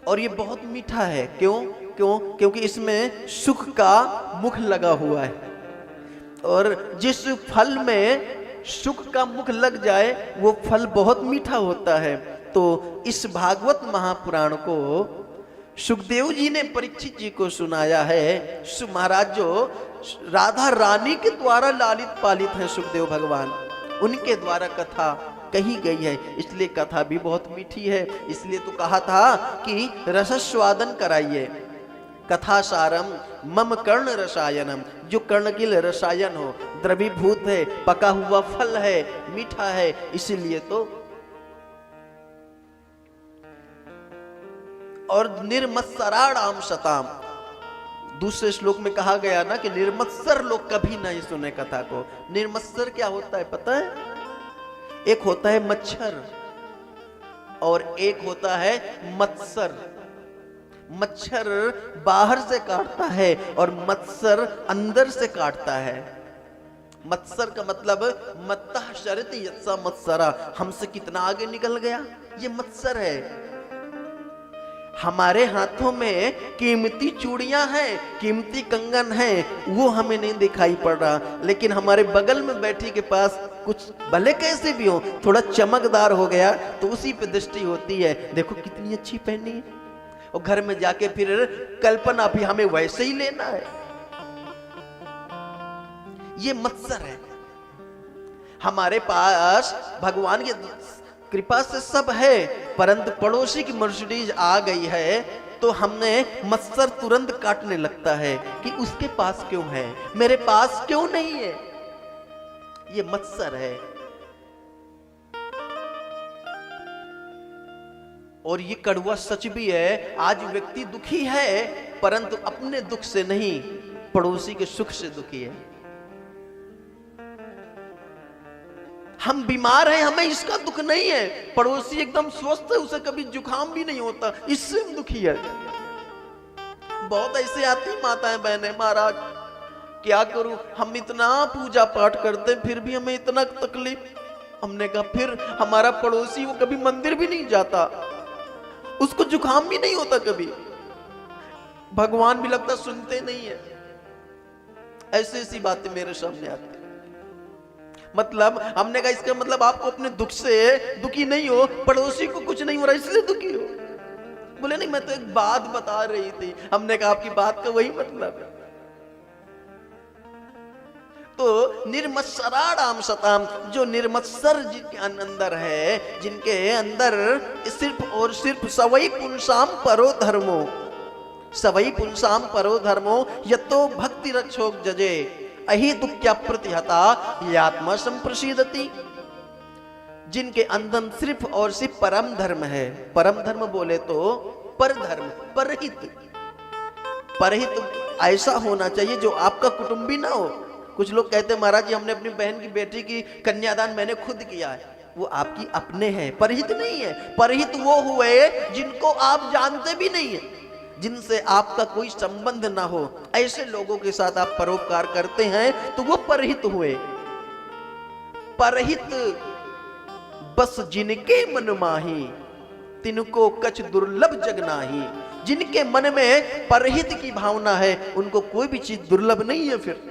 और ये बहुत मीठा है। क्यों? क्योंकि इसमें सुख का मुख लगा हुआ है, और जिस फल में सुख का मुख लग जाए वो फल बहुत मीठा होता है। तो इस भागवत महापुराण को सुखदेव जी ने परीक्षित जी को सुनाया है। महाराज जो राधा रानी के द्वारा लालित पालित हैं सुखदेव भगवान, उनके द्वारा कथा कही गई है, इसलिए कथा भी बहुत मीठी है। इसलिए तो कहा था कि रसस्वादन कराइए, कथा सारम मम कर्ण रसायनम, जो कर्ण के लिए रसायन हो, द्रवीभूत है, पका हुआ फल है, मीठा है। इसीलिए तो और निर्मत्सराणाम शताम, दूसरे श्लोक में कहा गया ना कि निर्मत्सर लोग कभी नहीं सुने कथा को। निर्मत्सर क्या होता है पता है? एक होता है मच्छर और एक होता है मत्सर। मच्छर बाहर से काटता है और मत्सर अंदर से काटता है। मत्सर का मतलब मत्तः शरति यत्सा मत्सरा, हमसे कितना आगे निकल गया, ये मत्सर है। हमारे हाथों में कीमती चूड़ियां हैं, कीमती कंगन हैं, वो हमें नहीं दिखाई पड़ रहा, लेकिन हमारे बगल में बैठी के पास कुछ भले कैसे भी हो, थोड़ा चमकदार हो गया तो उसी पे दृष्टि होती है, देखो कितनी अच्छी पहनी है, और घर में जाके फिर कल्पना भी हमें वैसे ही लेना है। ये मत्सर है। हमारे पास भगवान की कृपा से सब है, परंतु पड़ोसी की मर्सिडीज आ गई है तो हमने मत्सर तुरंत काटने लगता है कि उसके पास क्यों है, मेरे पास क्यों नहीं है। ये मत्सर है। और ये कड़वा सच भी है। आज व्यक्ति दुखी है, परंतु अपने दुख से नहीं, पड़ोसी के सुख से दुखी है। हम बीमार हैं, हमें इसका दुख नहीं है, पड़ोसी एकदम स्वस्थ है, उसे कभी जुकाम भी नहीं होता, इससे हम दुखी है। बहुत ऐसे आती माताएं बहनें, महाराज क्या करूं, हम इतना पूजा पाठ करते फिर भी हमें इतना तकलीफ। हमने कहा फिर हमारा पड़ोसी वो कभी मंदिर भी नहीं जाता, उसको जुकाम भी नहीं होता कभी, भगवान भी लगता सुनते नहीं है। ऐसी ऐसी बातें मेरे सामने आती। मतलब हमने कहा इसका मतलब आपको अपने दुख से दुखी नहीं हो, पड़ोसी को कुछ नहीं हो रहा इसलिए दुखी हो। बोले नहीं, मैं तो एक बात बता रही थी। हमने कहा आपकी बात का वही मतलब है। तो निर्मत्सराणाम शताम, जो निर्मत्सर जिनके अंदर है, जिनके अंदर सिर्फ और सिर्फ सवै पुंसाम परो धर्मो, सवै पुंसाम परो धर्मो यतो भक्ति रक्षोक जजे अहि दुख्या प्रतिहता आत्मा संप्रसिद्धति। जिनके अंदर सिर्फ और सिर्फ परम धर्म है। परम धर्म बोले तो पर धर्म, परहित। परहित ऐसा होना चाहिए जो आपका कुटुंबी ना हो। कुछ लोग कहते हैं महाराज जी हमने अपनी बहन की बेटी की कन्यादान मैंने खुद किया है, वो आपकी अपने हैं, परहित नहीं है। परहित वो हुए जिनको आप जानते भी नहीं है, जिनसे आपका कोई संबंध ना हो, ऐसे लोगों के साथ आप परोपकार करते हैं तो वो परहित हुए। परहित बस जिनके मन माही तिनको कछ दुर्लभ जग नाही। जिनके मन में परहित की भावना है उनको कोई भी चीज दुर्लभ नहीं है। फिर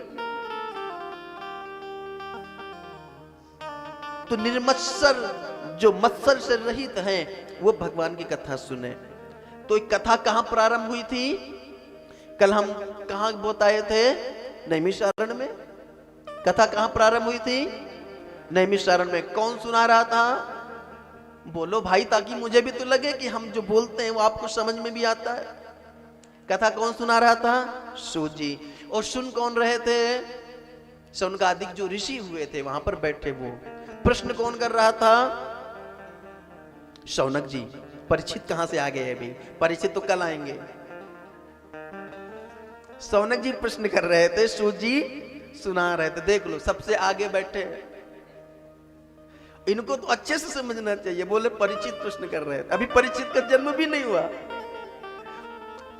तो निर्मत्सर जो मत्सर से रहित हैं वो भगवान की कथा सुने। तो एक कथा कहां प्रारंभ हुई थी? कल हम कहां बताए थे? नैमिषारण्य में। कथा कहां प्रारंभ हुई थी? नैमिषारण्य में। कौन सुना रहा था? बोलो भाई, ताकि मुझे भी तो लगे कि हम जो बोलते हैं वो आपको समझ में भी आता है। कथा कौन सुना रहा था? सूत जी। और सुन कौन रहे थे? शौनकादिक जो ऋषि हुए थे वहां पर बैठे वो। प्रश्न कौन कर रहा था? शौनक जी। परीक्षित कहां से आ गए? अभी परीक्षित तो कल आएंगे। शौनक जी प्रश्न कर रहे थे, सूत जी सुना रहे थे। देख लो सबसे आगे बैठे, इनको तो अच्छे से समझना चाहिए। बोले परीक्षित प्रश्न कर रहे थे, अभी परीक्षित का जन्म भी नहीं हुआ।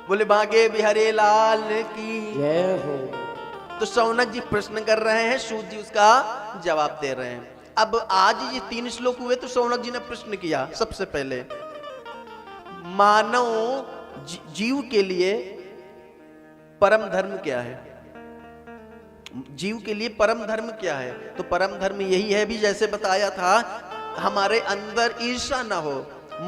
बोले बागे बिहारी लाल की जय हो। तो शौनक जी प्रश्न कर रहे हैं, सूत जी उसका जवाब दे रहे हैं। अब आज ये 3 श्लोक हुए तो शौनक जी ने प्रश्न किया सबसे पहले, मानव जीव के लिए परम धर्म क्या है? जीव के लिए परम धर्म क्या है? तो परम धर्म यही है, भी जैसे बताया था, हमारे अंदर ईर्ष्या ना हो,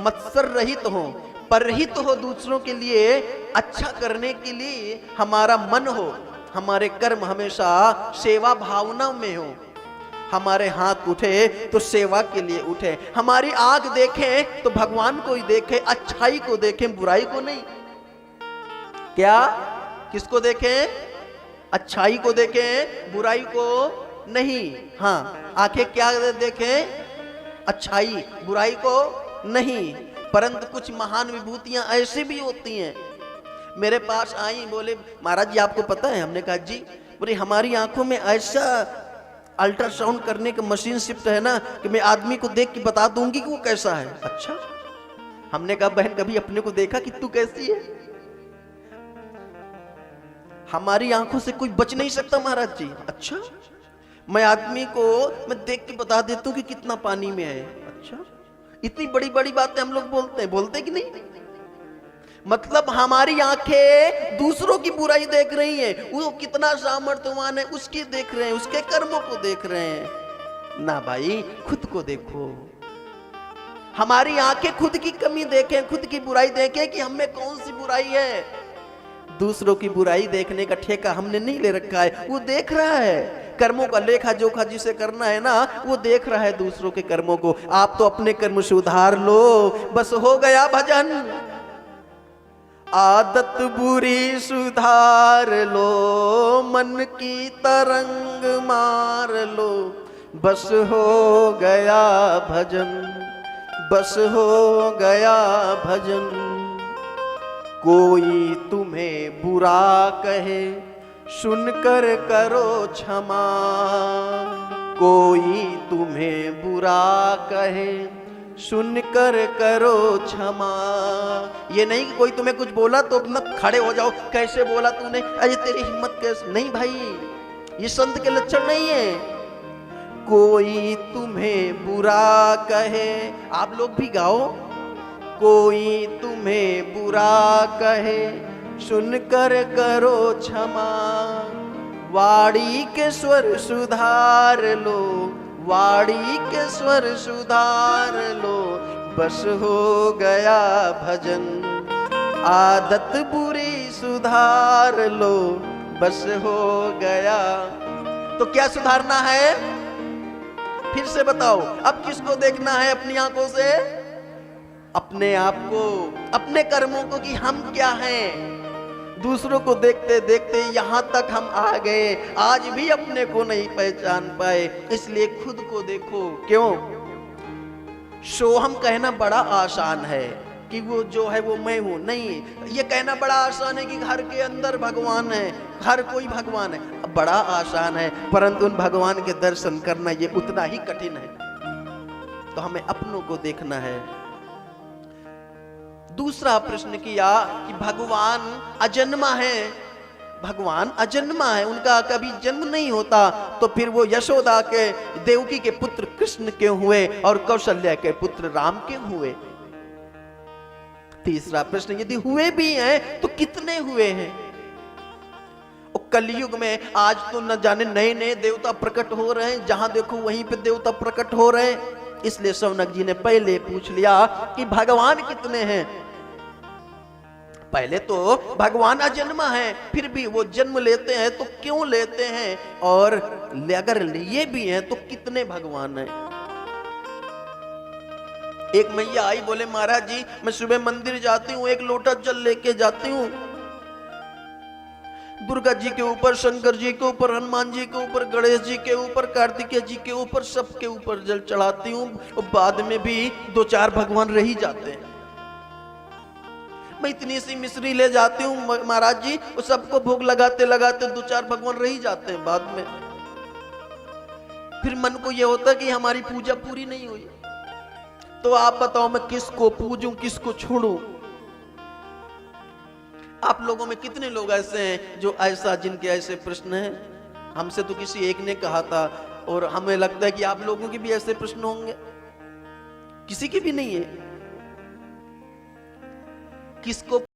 मत्सर रहित हो, परहित हो, दूसरों के लिए अच्छा करने के लिए हमारा मन हो, हमारे कर्म हमेशा सेवा भावना में हो, हमारे हाथ उठे तो सेवा के लिए उठे, हमारी आंख देखे तो भगवान को ही देखे, अच्छाई को देखे, बुराई को नहीं। क्या? किसको देखें? अच्छाई को देखें, बुराई को नहीं। हाँ, आंखें क्या देखें? अच्छाई, बुराई को नहीं। परंतु कुछ महान विभूतियां ऐसी भी होती हैं। मेरे पास आई, बोले महाराज जी आपको पता है? हमने कहा जी। बोले हमारी आंखों में ऐसा अल्ट्रासाउंड करने का मशीन शिफ्ट है ना कि मैं आदमी को देख के बता दूंगी कि वो कैसा है। अच्छा। हमने कहा बहन कभी अपने को देखा कि तू कैसी है? हमारी आंखों से कोई बच नहीं सकता महाराज जी। अच्छा। मैं आदमी को मैं देख के बता देता हूं कि कितना पानी में है। अच्छा। इतनी बड़ी बड़ी बातें हम लोग बोलते कि नहीं? मतलब हमारी आंखें दूसरों की बुराई देख रही हैं, वो कितना सामर्थ्यवान है उसकी देख रहे हैं, उसके कर्मों को देख रहे हैं। ना भाई, खुद को देखो। हमारी आंखें खुद की कमी देखें, खुद की बुराई देखें कि हम में कौन सी बुराई है। दूसरों की बुराई देखने का ठेका हमने नहीं ले रखा है, वो देख रहा है। कर्मों का लेखा जोखा जिसे करना है ना, वो देख रहा है दूसरों के कर्मों को। आप तो अपने कर्म सुधार लो, बस हो गया भजन। आदत बुरी सुधार लो, मन की तरंग मार लो, बस हो गया भजन, बस हो गया भजन। कोई तुम्हें बुरा कहे सुनकर करो क्षमा, कोई तुम्हें बुरा कहे सुनकर करो क्षमा। ये नहीं कि कोई तुम्हें कुछ बोला तो अपना खड़े हो जाओ, कैसे बोला तूने, अरे तेरी हिम्मत कैसे। नहीं भाई, ये संत के लक्षण नहीं है। कोई तुम्हें बुरा कहे, आप लोग भी गाओ। कोई तुम्हें बुरा कहे सुनकर करो क्षमा, वाणी के स्वर सुधार लो, वाणी के स्वर सुधार लो, बस हो गया भजन। आदत बुरी सुधार लो, बस हो गया। तो क्या सुधारना है? फिर से बताओ, अब किसको देखना है अपनी आंखों से? अपने आप को, अपने कर्मों को कि हम क्या हैं। दूसरों को देखते देखते यहां तक हम आ गए, आज भी अपने को नहीं पहचान पाए। इसलिए खुद को देखो। क्यों? सोहम कहना बड़ा आसान है कि वो जो है वो मैं हूं। नहीं, ये कहना बड़ा आसान है कि घर के अंदर भगवान है, हर कोई भगवान है, बड़ा आसान है। परंतु उन भगवान के दर्शन करना ये उतना ही कठिन है। तो हमें अपनों को देखना है। दूसरा प्रश्न किया कि भगवान अजन्मा है, भगवान अजन्मा है, उनका कभी जन्म नहीं होता, तो फिर वो यशोदा के, देवकी के पुत्र कृष्ण क्यों हुए और कौशल्या के पुत्र राम क्यों हुए? तीसरा प्रश्न, यदि हुए भी हैं तो कितने हुए हैं? और कलयुग में आज तो न जाने नए नए देवता प्रकट हो रहे हैं, जहां देखो वहीं पे देवता प्रकट हो रहे हैं। इसलिए शौनक जी ने पहले पूछ लिया कि भगवान कितने हैं। पहले तो भगवान अजन्मा है, फिर भी वो जन्म लेते हैं तो क्यों लेते हैं, और अगर लिए भी हैं तो कितने भगवान हैं? एक मैया आई, बोले महाराज जी मैं सुबह मंदिर जाती हूँ, एक लोटा जल लेके जाती हूँ, दुर्गा जी के ऊपर, शंकर जी के ऊपर, हनुमान जी के ऊपर, गणेश जी के ऊपर, कार्तिकेय जी के ऊपर, सबके ऊपर जल चढ़ाती हूँ, और बाद में भी 2-4 भगवान रह ही जाते हैं। मैं इतनी सी मिश्री ले जाती हूँ महाराज जी, वो सबको भोग लगाते लगाते 2-4 भगवान रह ही जाते हैं बाद में। फिर मन को ये होता कि हमारी पूजा पूरी नहीं हुई। तो आप बताओ मैं किसको पूजूं, किसको छोड़ूं? आप लोगों में कितने लोग ऐसे हैं जो ऐसा, जिनके ऐसे प्रश्न हैं? हमसे तो किसी एक ने कहा था, और हमें लगता है कि आप लोगों के भी ऐसे प्रश्न होंगे। किसी के भी नहीं है। किसको